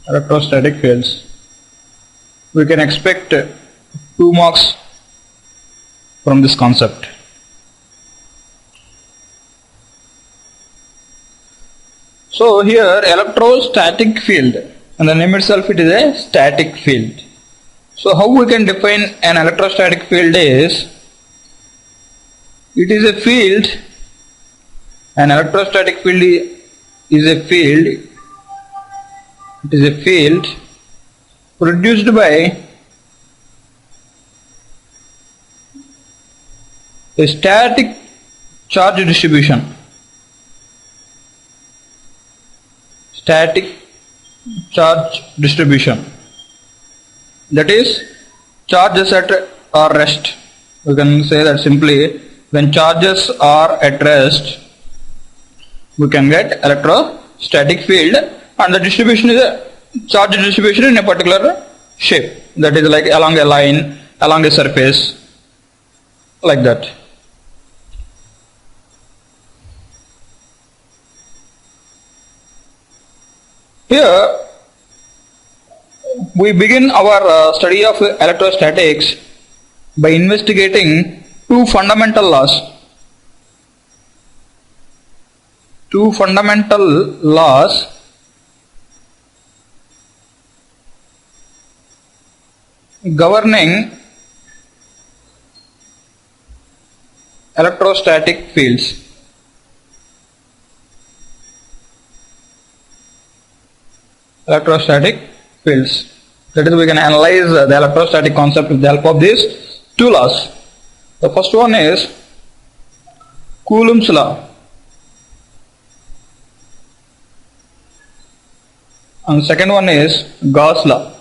electrostatic fields. We can expect 2 marks from this concept. So here electrostatic field, and the name itself it is a static field. So how we can define an electrostatic field is, it is a field, an electrostatic field is a field, it is a field produced by a static charge distribution. Static charge distribution, that is, charges at rest. We can say that simply, when charges are at rest, we can get electrostatic field, and the distribution is a charge distribution in a particular shape, that is like along a line, along a surface, like that. Here we begin our study of electrostatics by investigating 2 fundamental laws. 2 fundamental laws governing electrostatic fields. Electrostatic fields. That is, we can analyze the electrostatic concept with the help of these 2 laws. The first one is Coulomb's law, and second one is Gauss law.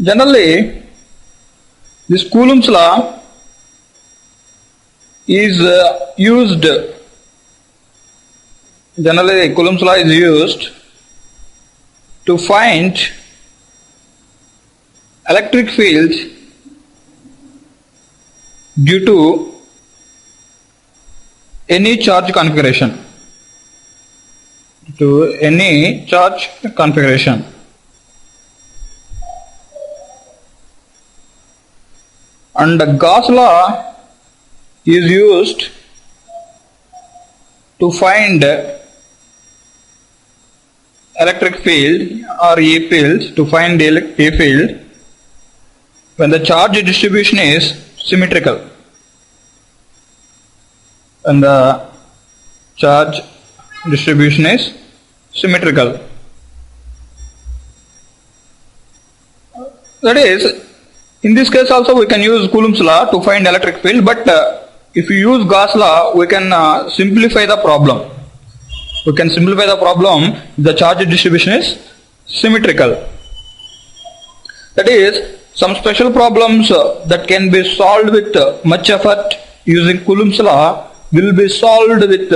Generally, this Coulomb's law is used, generally Coulomb's law is used to find electric fields due to any charge configuration. And the Gauss law is used to find electric field or E field, to find the E field when the charge distribution is symmetrical. And the charge distribution is symmetrical. That is, in this case also we can use Coulomb's law to find electric field, but if you use Gauss law, we can simplify the problem. We can simplify the problem if the charge distribution is symmetrical. That is, some special problems that can be solved with much effort using Coulomb's law will be solved with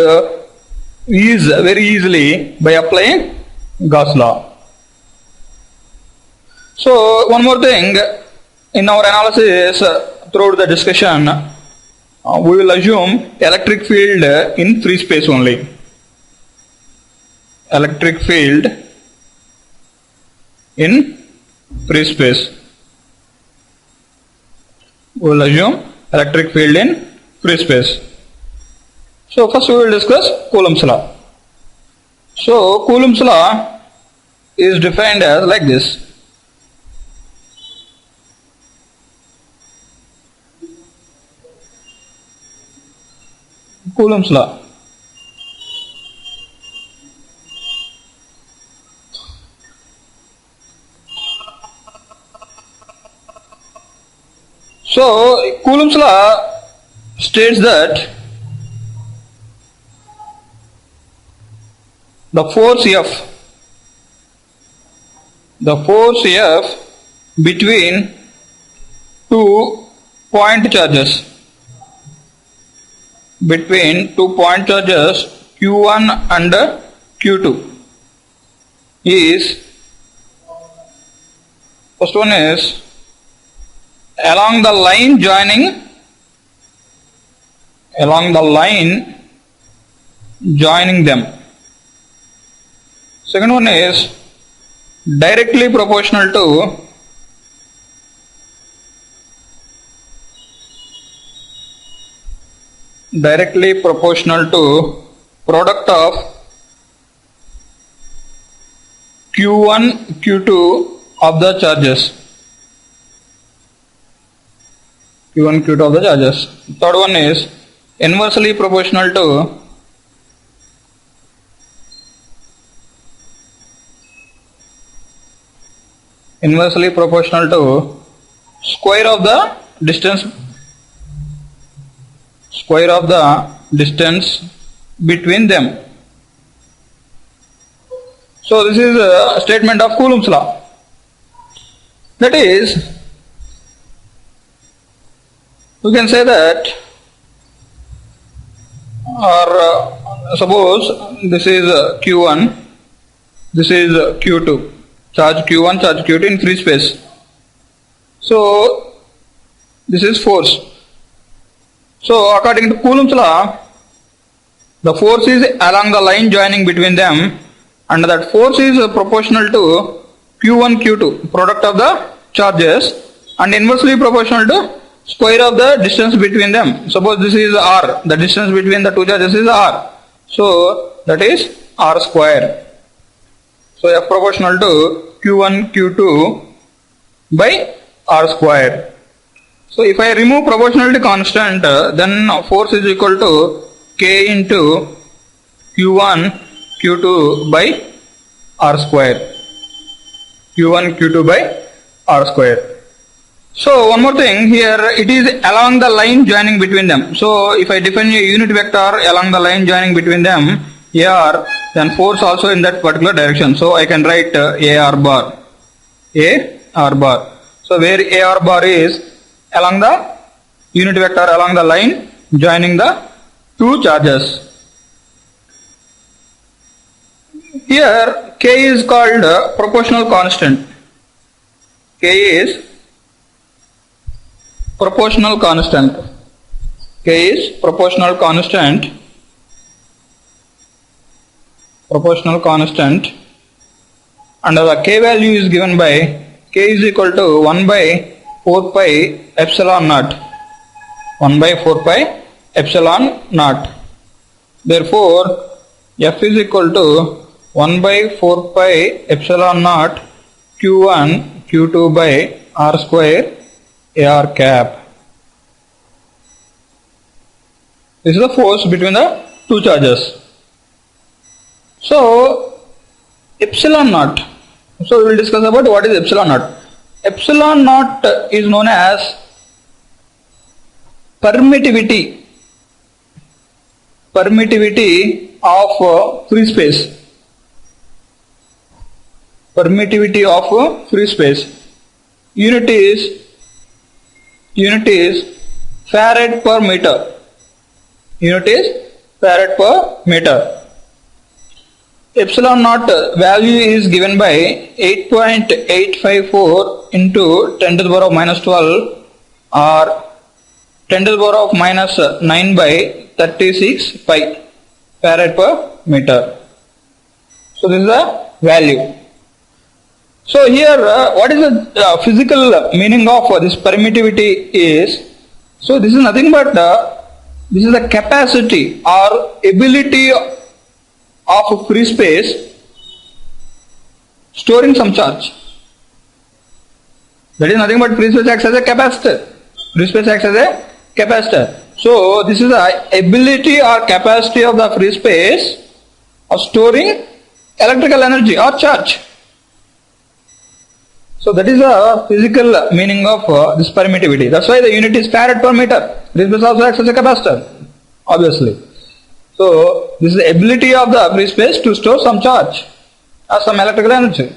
ease, very easily, by applying Gauss law. So one more thing, in our analysis throughout the discussion, we will assume electric field in free space only. Electric field in free space. We will assume electric field in free space. So first we will discuss Coulomb's law. So Coulomb's law is defined as like this. Coulomb's law. So Coulomb's law states that the force F between 2 point charges, Q1 and Q2 is, first one is along the line joining along the line joining them. Second one is directly proportional to product of Q1 Q2 of the charges. Q1 Q2 of the charges. Third one is inversely proportional to square of the distance between them. So this is a statement of Coulomb's law. That is, we can say that, or suppose this is Q1, this is Q2, charge Q1, charge Q2 in free space. So this is force. So according to Coulomb's law, the force is along the line joining between them, and that force is proportional to Q1 Q2, product of the charges, and inversely proportional to square of the distance between them. Suppose this is R, the distance between the two charges is R. So that is R square. So F proportional to Q1 Q2 by R square. So if I remove proportionality constant, then force is equal to K into Q1 Q2 by R square. Q1 Q2 by R square. So one more thing, here it is along the line joining between them. So if I define a unit vector along the line joining between them, AR, then force also in that particular direction. So I can write AR bar. AR bar. So where AR bar is along the unit vector along the line joining the two charges. Here K is called proportional constant. K is proportional constant. K is proportional constant. And the K value is given by K is equal to 1 by 4 pi epsilon naught. 1 by 4 pi epsilon naught. Therefore, F is equal to 1 by 4 pi epsilon naught Q1 Q2 by R square AR cap. This is the force between the two charges. So epsilon naught. So we will discuss about what is epsilon naught. Epsilon naught is known as permittivity of free space. Permittivity of free space. Unit is farad per meter. Unit is farad per meter. Epsilon naught value is given by 8.854 into 10 to the power of minus 12 or 10 to the power of minus 9 by 36 pi farad per meter. So this is the value. So here what is the physical meaning of this permittivity is, so this is nothing but this is the capacity or ability of free space storing some charge. That is nothing but free space acts as a capacitor. Free space acts as a capacitor. So this is the ability or capacity of the free space of storing electrical energy or charge. So that is the physical meaning of this permittivity. That's why the unit is farad per meter. Free space also acts as a capacitor, obviously. So this is the ability of the free space to store some charge or some electrical energy.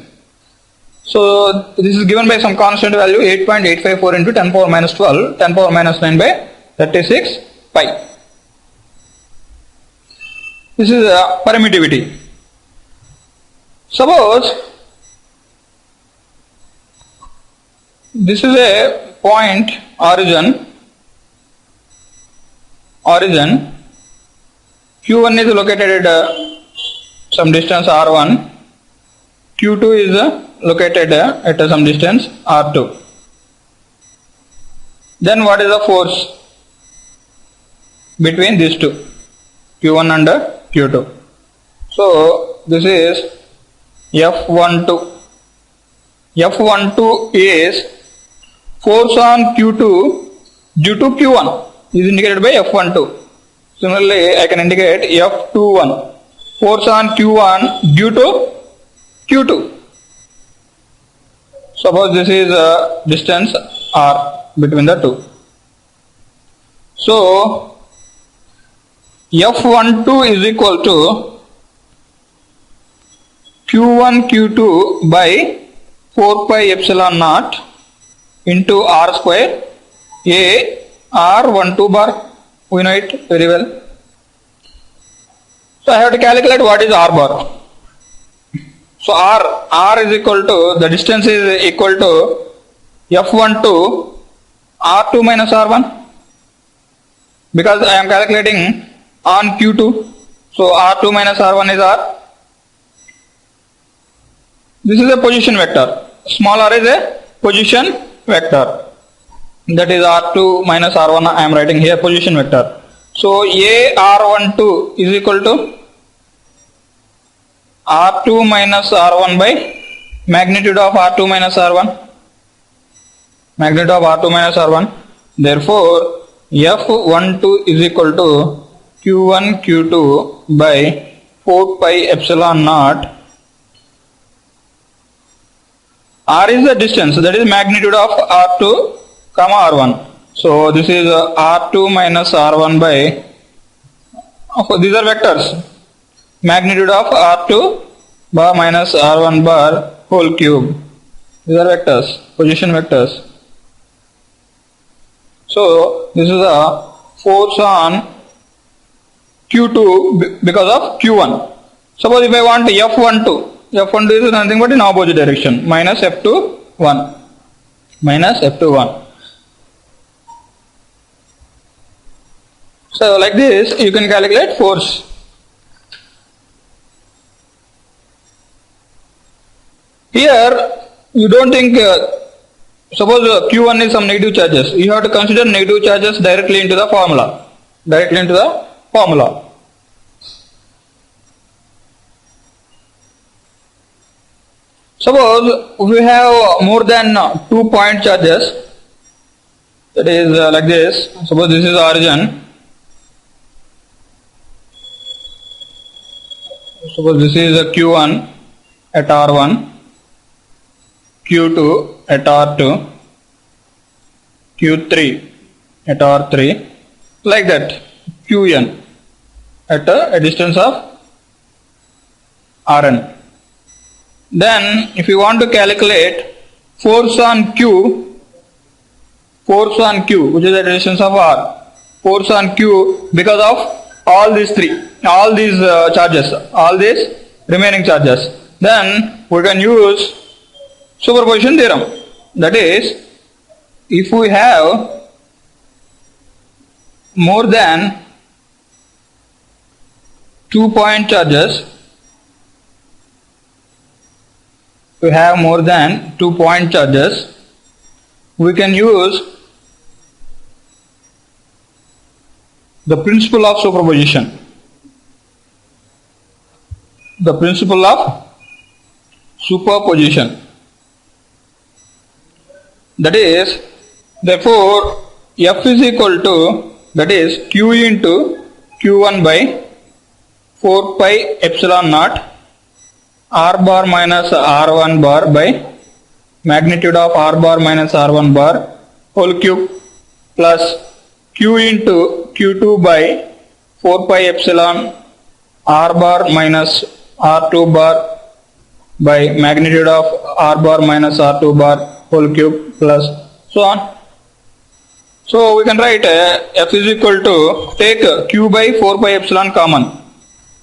So this is given by some constant value 8.854 into 10 power minus 12, 10 power minus 9 by 36 pi. This is permittivity. Suppose this is a point origin origin, Q1 is located at some distance R1, Q2 is located at some distance R2. Then what is the force between these two, Q1 and Q2? So this is F12. F12 is force on Q2 due to Q1 is indicated by F12. Similarly, I can indicate F21, force on Q1 due to Q2. Suppose this is a distance R between the two. So F12 is equal to Q1 Q2 by 4 pi epsilon naught into R square A R12 bar. We know it very well. So I have to calculate what is R bar. So R is equal to, the distance is equal to F12 R2 minus R1, because I am calculating on Q2. So R2 minus R1 is R. This is a position vector. Small r is a position vector. That is R2 minus R1 I am writing here, position vector. So A R12 is equal to R2 minus R1 by magnitude of R2 minus R1. Magnitude of R2 minus R1. Therefore, F12 is equal to Q1 Q2 by 4 pi epsilon naught. R is the distance, that is magnitude of R2 comma R1. So this is R2 minus R1 by, these are vectors, magnitude of R2 bar minus R1 bar whole cube. These are vectors, position vectors. So this is a force on Q2 because of Q1. Suppose if I want F12, F12 is nothing but in opposite direction, minus F21, minus F21. So like this you can calculate force. Here you don't think, suppose Q1 is some negative charges, you have to consider negative charges directly into the formula. Suppose we have more than 2 point charges, that is like this. Suppose this is origin. Suppose this is a Q1 at R1, Q2 at R2, Q3 at R3, like that, Qn at a distance of Rn. Then if you want to calculate force on Q, which is at a distance of R, force on Q because of all these charges, all these remaining charges, then we can use superposition theorem. That is, if we have more than 2 point charges, we can use the principle of superposition. The principle of superposition. That is, therefore, F is equal to, that is Q into Q1 by 4 pi epsilon naught R bar minus R1 bar by magnitude of R bar minus R1 bar whole cube plus Q into Q2 by 4 pi epsilon R bar minus R2 bar by magnitude of R bar minus R2 bar whole cube plus so on. So we can write F is equal to, take Q by 4 pi epsilon common.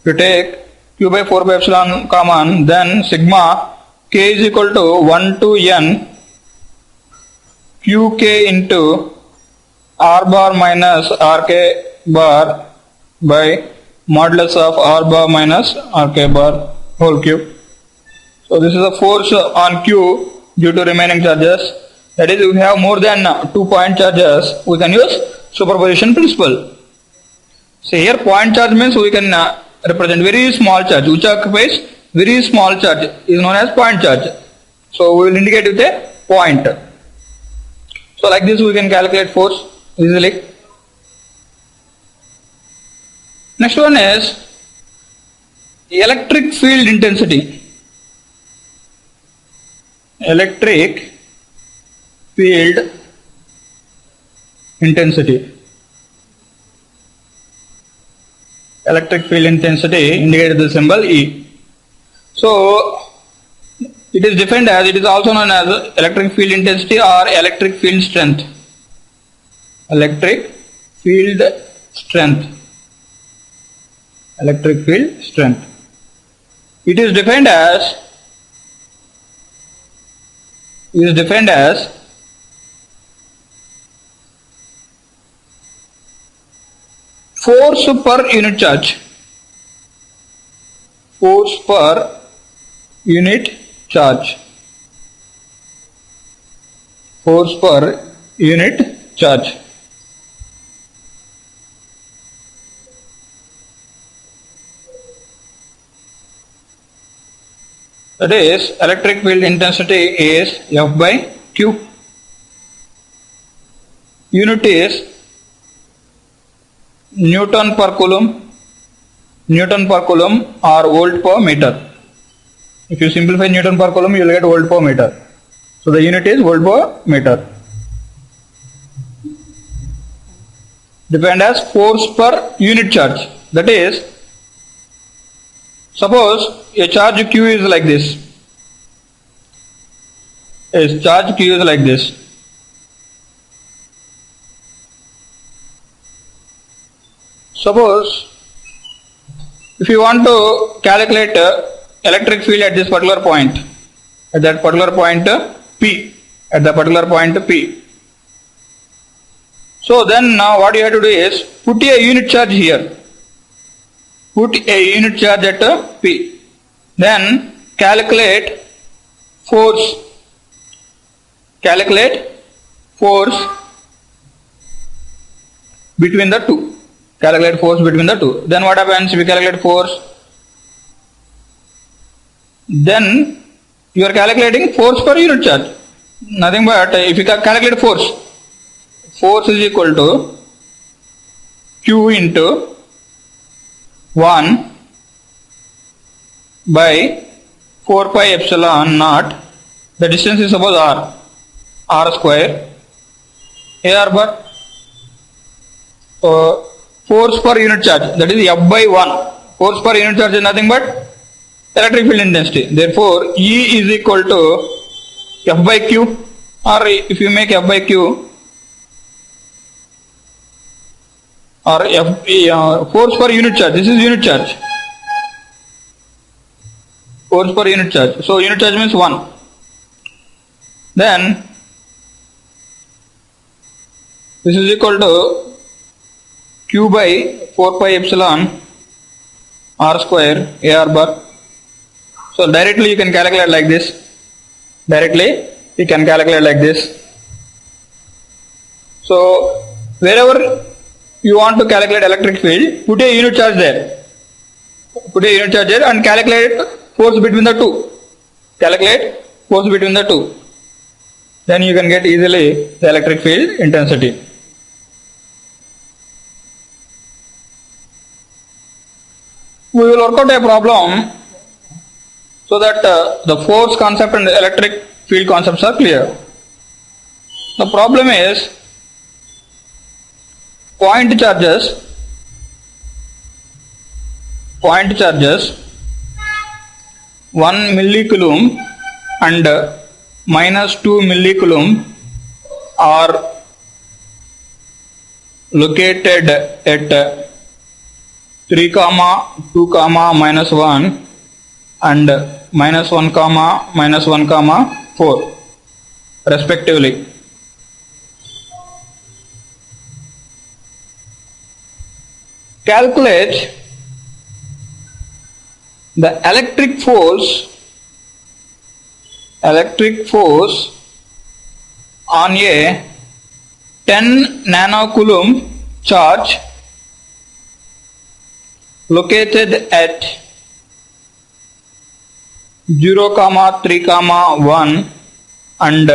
You take Q by 4 pi epsilon common, then sigma K is equal to 1 to N Qk into R bar minus Rk bar by modulus of r bar minus rk bar whole cube. So this is the force on Q due to remaining charges. That is, if we have more than 2 point charges, we can use superposition principle. So here point charge means we can represent very small charge which occupies very small charge is known as point charge. So we will indicate with a point. So like this we can calculate force easily. Next one is electric field intensity. Electric field intensity. Electric field intensity indicated the symbol E. So it is defined as, it is also known as electric field intensity or electric field strength. Electric field strength. Electric field strength. It is defined as force per unit charge. Force per unit charge. Force per unit charge. That is, electric field intensity is F by Q. Unit is Newton per Coulomb. Newton per Coulomb or volt per meter. If you simplify Newton per Coulomb, you will get volt per meter. So the unit is volt per meter. Defined as force per unit charge. That is, suppose a charge Q is like this. A charge Q is like this. Suppose if you want to calculate electric field at this particular point, at that particular point P, at the particular point P. So then now what you have to do is put a unit charge here. Put a unit charge at P. Then calculate force. Calculate force between the two. Calculate force between the two. Then what happens? We calculate force. Then you are calculating force per unit charge. Nothing but if you calculate force, force is equal to Q into 1 by 4 pi epsilon naught. The distance is suppose r square, ar bar. Force per unit charge, that is F by 1. Force per unit charge is nothing but electric field intensity. Therefore E is equal to F by Q, or if you make F by Q, or force per unit charge, this is unit charge. Force per unit charge. So unit charge means 1. Then this is equal to Q by 4 pi epsilon r square ar bar. So directly you can calculate like this. Directly you can calculate like this. So wherever you want to calculate electric field, put a unit charge there. Put a unit charge there and calculate force between the two. Calculate force between the two. Then you can get easily the electric field intensity. We will work out a problem so that the force concept and the electric field concepts are clear. The problem is point charges 1 millicoulomb and minus 2 millicoulomb are located at 3, 2, minus 1 and minus 1, minus 1, 4 respectively. calculate the electric force on a 10 nanocoulomb charge located at 0, 3, 1 and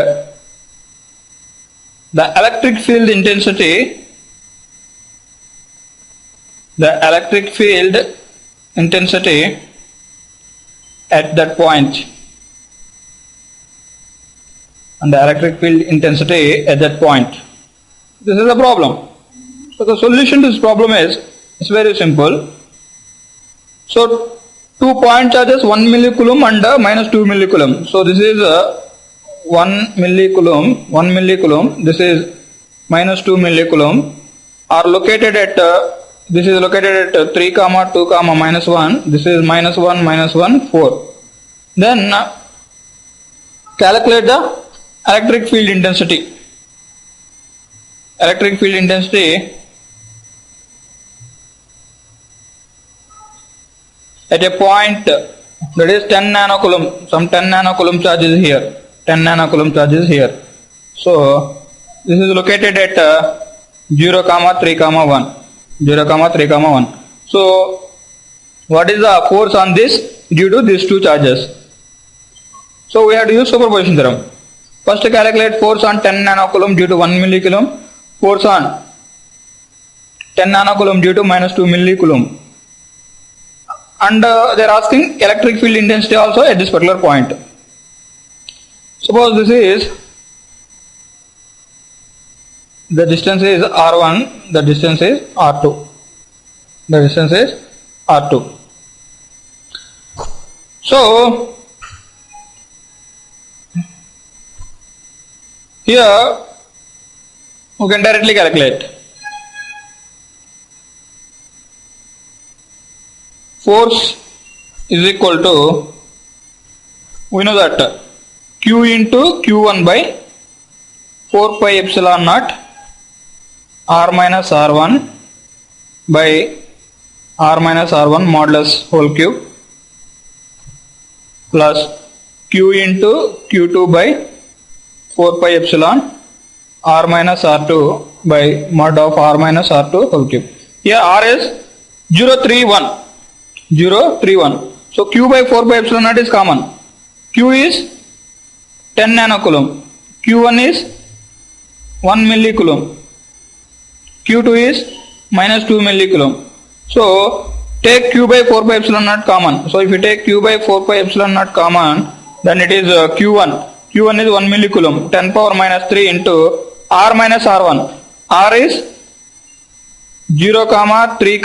the electric field intensity at that point, and the electric field intensity at that point. This is the problem. So the solution to this problem is very simple. So 2 point charges 1 millicoulomb and minus 2 millicoulomb. So this is 1 millicoulomb, this is minus 2 millicoulomb are located at this is located at 3, 2, minus 1, this is minus 1, 4. Then calculate the electric field intensity. Electric field intensity at a point that is 10 nanocoulomb. Some 10 nanocoulomb charge is here. 10 nanocoulomb charge is here. So this is located at 0, 3, 1. 0, 3, 1. So what is the force on this due to these two charges? So we have to use superposition theorem. First calculate force on 10 nanocoulomb due to 1 millicoulomb. Force on 10 nanocoulomb due to minus 2 millicoulomb. And they are asking electric field intensity also at this particular point. Suppose this is the distance is R1, the distance is R2. The distance is R2. So here we can directly calculate. Force is equal to, we know that Q into Q1 by 4 pi epsilon naught R minus R1 by R minus R1 modulus whole cube plus Q into Q2 by 4 pi epsilon R minus R2 by mod of R minus R2 whole cube. Here R is 031. So Q by 4 pi epsilon naught is common. Q is 10 nanocoulomb. Q1 is 1 millicoulomb. Q2 is minus 2 millicoulomb. So take Q by 4 pi epsilon naught common. So if you take Q by 4 pi epsilon naught common, then it is Q1. Q1 is 1 millicoulomb. 10 power minus 3 into R minus R1. R is 0, 3,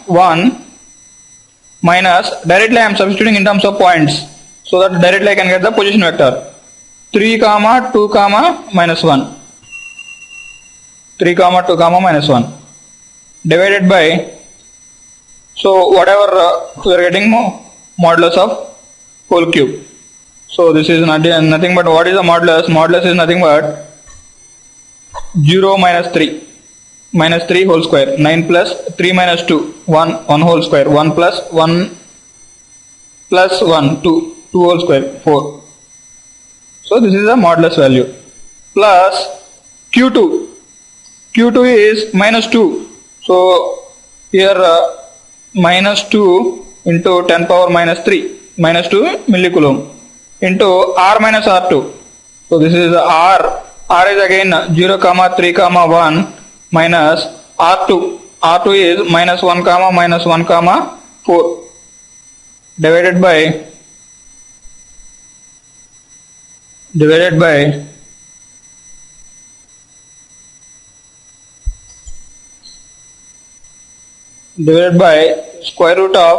1 minus, directly I am substituting in terms of points, so that directly I can get the position vector. 3, 2, minus 1. 3, 2, minus 1 divided by, so whatever we are getting modulus of whole cube. So this is nothing but, what is the modulus? Modulus is nothing but 0 minus 3. Minus 3 whole square. 9 plus 3 minus 2. 1 whole square. 1 plus 1 plus 1. 2 whole square. 4. So this is the modulus value. Plus Q2. Q2 is minus 2. So here minus 2 into 10 power minus 3. Minus 2 millicoulomb into R minus R2. So this is R. R is again 0, 3, 1 minus R2. R2 is minus 1, minus 1, 4 divided by 'square root of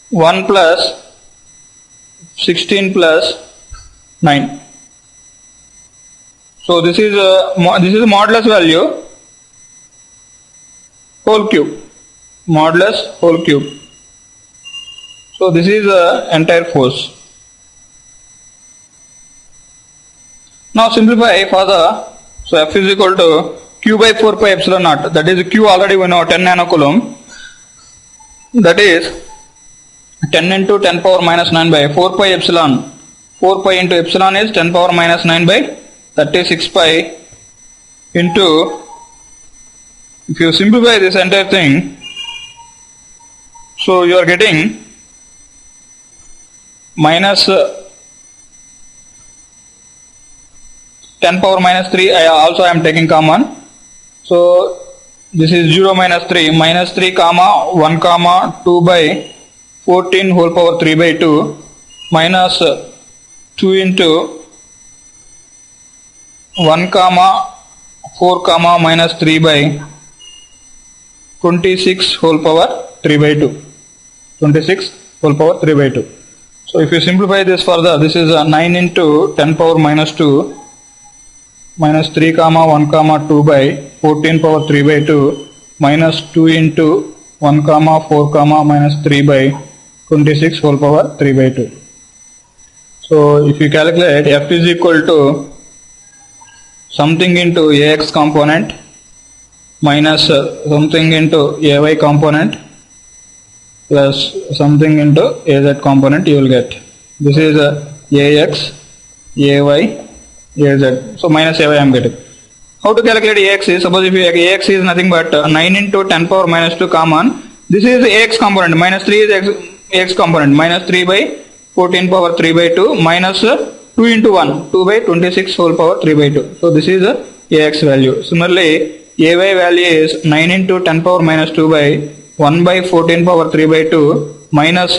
1 plus 16 plus 9. So this is modulus value whole cube. Modulus whole cube. So this is entire force. Now simplify further. So F is equal to Q Q by 4 pi epsilon naught. That is Q already we know 10 nanocoulomb. That is 10 into 10 power minus 9 by 4 pi epsilon. 4 pi into epsilon is 10 power minus 9 by 36 pi into, if you simplify this entire thing, so you are getting minus 10 power minus 3. Also I am taking common. So this is 0 minus 3, minus 3 comma 1 comma 2 by 14 whole power 3 by 2 minus 2 into 1 comma 4 comma minus 3 by 26 whole power 3 by 2. 26 whole power 3 by 2. So if you simplify this further, this is 9 into 10 power minus 2 minus 3 comma 1 comma 2 by 14 power 3 by 2 minus 2 into 1 comma 4 comma minus 3 by 26 whole power 3 by 2. So if you calculate, F is equal to something into AX component minus something into AY component plus something into AZ component you will get. This is AX, AY, AZ. So minus AY I am getting. How to calculate AX is, suppose if AX is nothing but 9 into 10 power minus 2 common, this is AX component, minus 3 is AX component, minus 3 by 14 power 3 by 2 minus 2 into 1, 2 by 26 whole power 3 by 2. So this is AX value. Similarly, AY value is 9 into 10 power minus 2 by 1 by 14 power 3 by 2 minus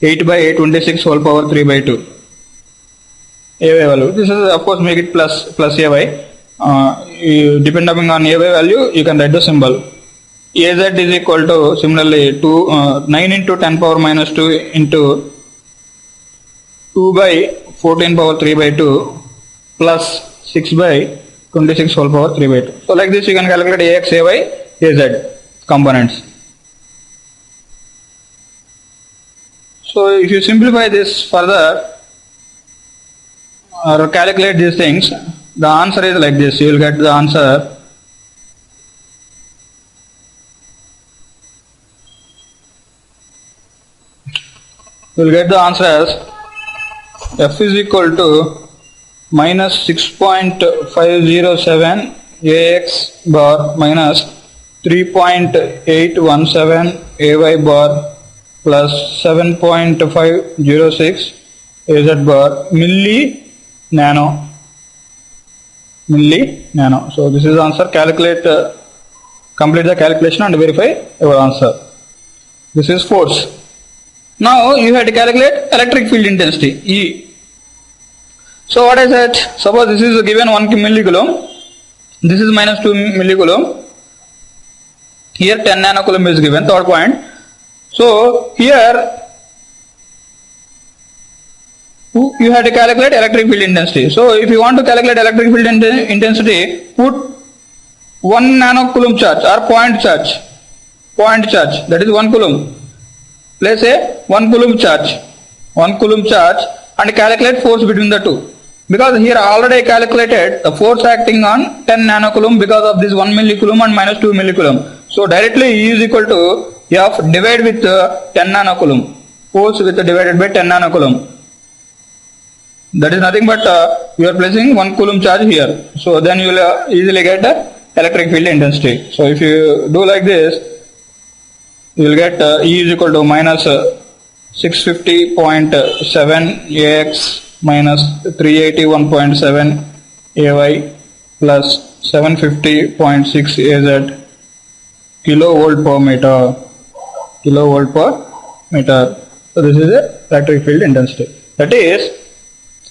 8 by 26 whole power 3 by 2. AY value. This is of course make it plus AY. Depending on AY value, you can write the symbol. AZ is equal to similarly 9 into 10 power minus 2 into 2 by 14 power 3 by 2 plus 6 by 26 whole power 3 by 2. So like this you can calculate AX, AY, AZ components. So if you simplify this further or calculate these things, the answer is like this. You will get the answer as F is equal to minus 6.507 AX bar minus 3.817 AY bar plus 7.506 AZ bar milli nano. So this is the answer. Calculate, complete the calculation and verify your answer. This is force. Now you have to calculate electric field intensity E. So what I said, suppose this is given 1 millicoulomb, this is minus 2 millicoulomb, here 10 nanocoulomb is given, third point. So here you have to calculate electric field intensity. So if you want to calculate electric field intensity, put 1 nanocoulomb charge or point charge, that is 1 coulomb. Place a 1 coulomb charge and calculate force between the two. Because here already I calculated the force acting on 10 nanocoulomb because of this 1 millicoulomb and minus 2 millicoulomb. So directly E is equal to F divided with 10 nanocoulomb. Force with divided by 10 nanocoulomb. That is nothing but you are placing 1 coulomb charge here. So then you will easily get electric field intensity. So if you do like this, you will get E is equal to minus 650.7 AX minus 381.7 AY plus 750.6 AZ kilovolt per meter. So this is the electric field intensity. That is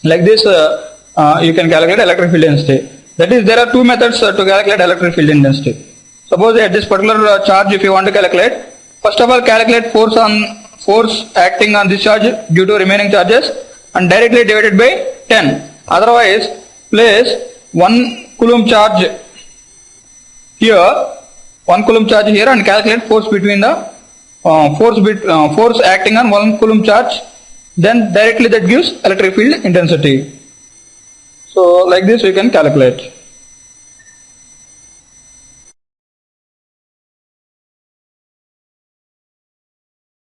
like this. You can calculate electric field intensity. That is, there are two methods to calculate electric field intensity. Suppose at this particular charge, if you want to calculate, first of all calculate force acting on this charge due to remaining charges and directly divided by 10. Otherwise, place 1 coulomb charge here, and calculate force between the force acting on 1 coulomb charge. Then directly that gives electric field intensity. So like this we can calculate.